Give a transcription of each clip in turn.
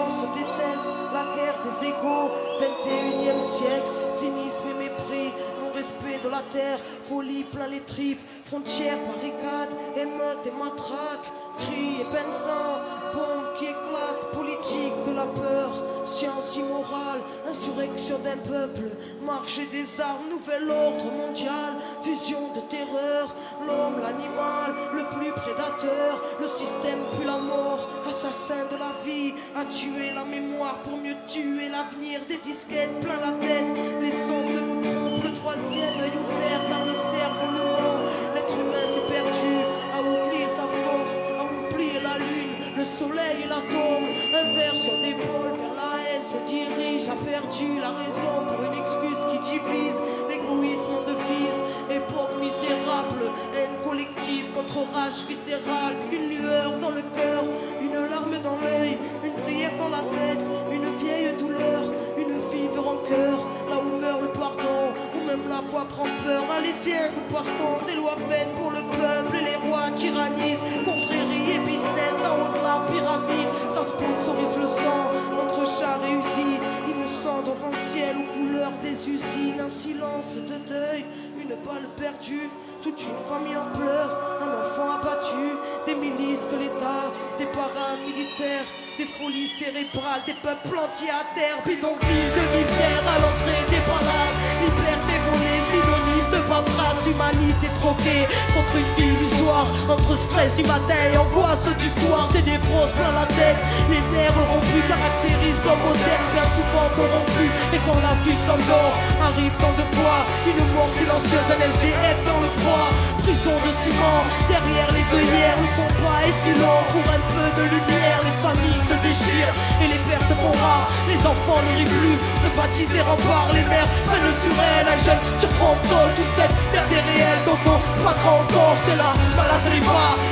se détestent, la guerre des égaux. 21e siècle, cynisme et mépris, non-respect de la terre, folie plein les tripes, frontières, barricades, émeutes et matraques, cris et peine sang, bombes qui éclatent, politique de la peur, science immorale, insurrection d'un peuple, marché des armes, nouvel ordre mondial, fusion de terreur, l'homme, l'animal, le plus prédateur, le système puis la mort, assassin de la vie, a tué la mémoire pour mieux tuer l'avenir, des disquettes plein la tête, les sens nous trompent, le troisième œil ouvert car le cerveau nous ment, l'être humain s'est perdu, a oublié sa force, a oublié la lune, le soleil et l'atome, inversion d'épaule vers la haine se dirige, a perdu la raison pour une excuse qui divise, l'égoïsme en devise, époque misérable, haine collective contre rage viscérale, une lueur dans le cœur, une larme dans l'œil, une prière dans la tête, une vieille douleur, une vive rancœur, là où meurt le pardon, où même la foi prend peur. Allez viens, nous partons, des lois faites pour le peuple et les rois tyrannisent, confrérie et business en haut de la pyramide, ça sponsorise le sang, entre chars et usines, innocents dans un ciel aux couleurs des usines, un silence de deuil, une balle perdue, toute une famille en pleurs, un enfant abattu, des milices de l'État, des paramilitaires, des folies cérébrales, des peuples entiers à terre, bidonville de misère à l'entrée des palaces, liberté volée, synonyme de paperasse, humanité troquée contre une vie illusoire, entre stress du matin et angoisse du soir, des névroses plein la tête, les nerfs rompus caractérisent l'homme moderne, bien souvent corrompu, et quand la ville s'endort, arrive tant de fois, une mort silencieuse, un SDF dans le froid, prison de ciment, derrière les œillères, le combat est si long, pour un peu de lumière, les familles se déchirent, et les pères se font rares, les enfants n'y rient plus, se bâtissent des remparts, les mères prennent sur elle, un jeune sur 30 ans, toute cette merde est réelle, donc on se battra encore, c'est la maladie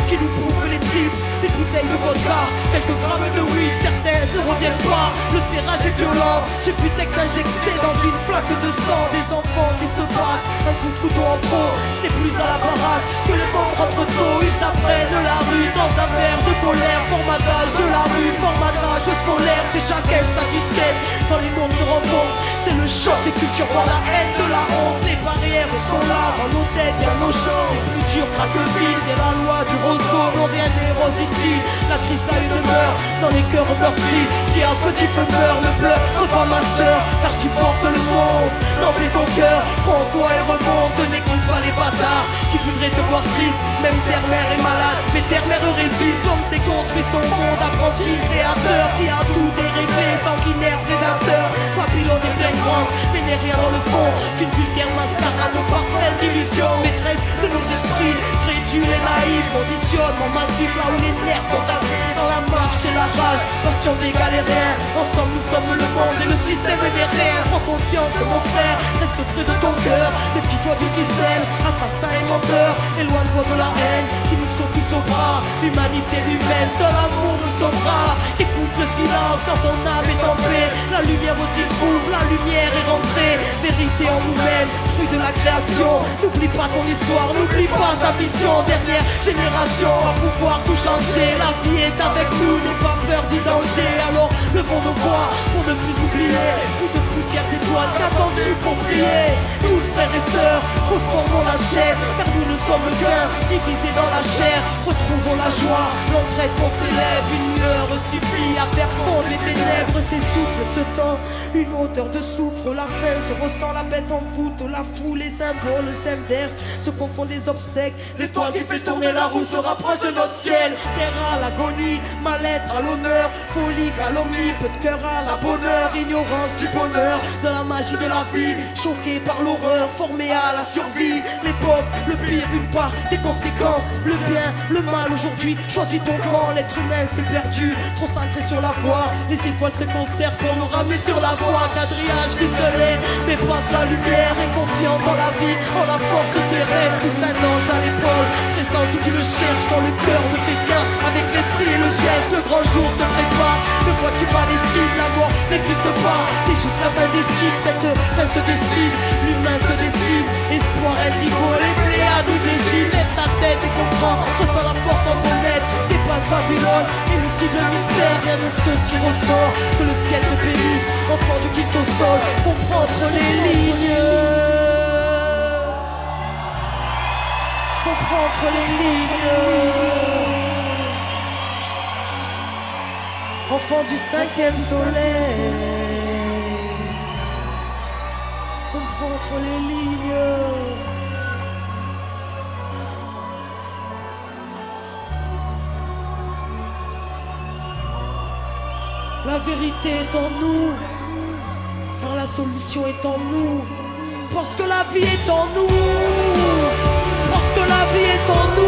qui nous bouffe les tripes, les bouteilles de vodka, quelques grammes de weed, certaines ne reviennent pas, le serrage est violent, ce putex injecté dans une flaque de sang, des enfants qui se battent, un coup de couteau en trop, ce n'est plus à la parade que le monde rentre tôt, ils s'apprennent la rue dans un verre de colère, formatage de la rue, formatage scolaire, c'est chacun sa disquette, quand les mondes se rencontrent, c'est le choc des cultures, voir la haine de la honte, les barrières sont là, dans nos têtes et à nos champs, les plus durs craquent vite, c'est la loi du roseau, non rien n'est rose ici, la crise a une demeure, dans les cœurs meurtris, qui a un petit feu meurt, ne pleure pas ma sœur, car tu portes le monde, n'emplis ton cœur, prends-toi et remonte, n'écoute pas les bâtards, qui voudraient te voir triste, même terre-mère est malade, mais terre-mère résiste, l'homme s'est construit son monde, apprenti créateur, qui a tout déréglé, sanguinaire prédateur, Babylone est bien grande, mais n'est rien dans le fond, qu'une vulgaire mascarade aux parfaite illusion, maîtresse de nos esprits, crédules et naïfs, conditionnement massif, là où les nerfs sont arrivés dans la marche et la rage, passion des galériens, ensemble nous sommes le monde et le système n'est rien, prends conscience mon frère, reste près de ton cœur, défie-toi du système, assassin et menteur, éloigne-toi de la haine, qui nous saute tous au bras, l'humanité humaine, seul amour nous sauvera, écoute le silence quand ton âme est en paix, la lumière aussi trouve, la lumière est rentrée, vérité en nous-mêmes, fruit de la création, n'oublie pas ton histoire, n'oublie pas ta mission, dernière génération va pouvoir tout changer, la vie est avec nous, n'aie pas peur du danger, alors levons nos voix pour ne plus oublier, coup de poussière d'étoiles, qu'attends-tu pour prier, tous frères et sœurs, reformons la chaîne, car nous ne sommes qu'un, divisés dans la chair, retrouvons la joie, l'entraide qu'on s'élève, une lueur suffit à faire fondre les ténèbres, s'essouffle ce temps, une odeur de soufre, la faim se ressent, la bête en voûte, la foule, les symboles s'inversent, se confondent les obsèques, l'étoile qui fait tourner la roue se rapproche de notre ciel, terre à l'agonie, mal-être à l'honneur, folie, calomnie, peu de cœur à la bonheur, ignorance du bonheur, de la magie de la vie, choqué par l'horreur, formé à la survie, l'époque, le pire, une part des conséquences, le bien, le mal aujourd'hui, choisis ton camp, l'être humain s'est perdu, trop centré sur la voie, les étoiles se conservent pour nous ramener sur la voie, quadrillage ficelé, mais passe la lumière et confiance en la vie, en la force des rêves, tous un ange à l'épaule, présent si tu le cherches, quand le cœur ne fait qu'un, avec l'esprit et le geste, le grand jour se prépare, ne vois-tu pas les signes, la mort n'existe pas, c'est juste la fin des cycles, cette fin se décide, l'humain se décide, espoir indigo, les pléiades nous désignent, lève ta tête et comprends, ressens la force en ton être, passe Babylone et le cible mystère. Rien ne se tire au sort, que le ciel te bénisse. Enfant du quitte au sol, comprendre les lignes. Comprendre les lignes. Enfant du 5e soleil, comprendre les lignes. La vérité est en nous, car la solution est en nous. Parce que la vie est en nous. Parce que la vie est en nous.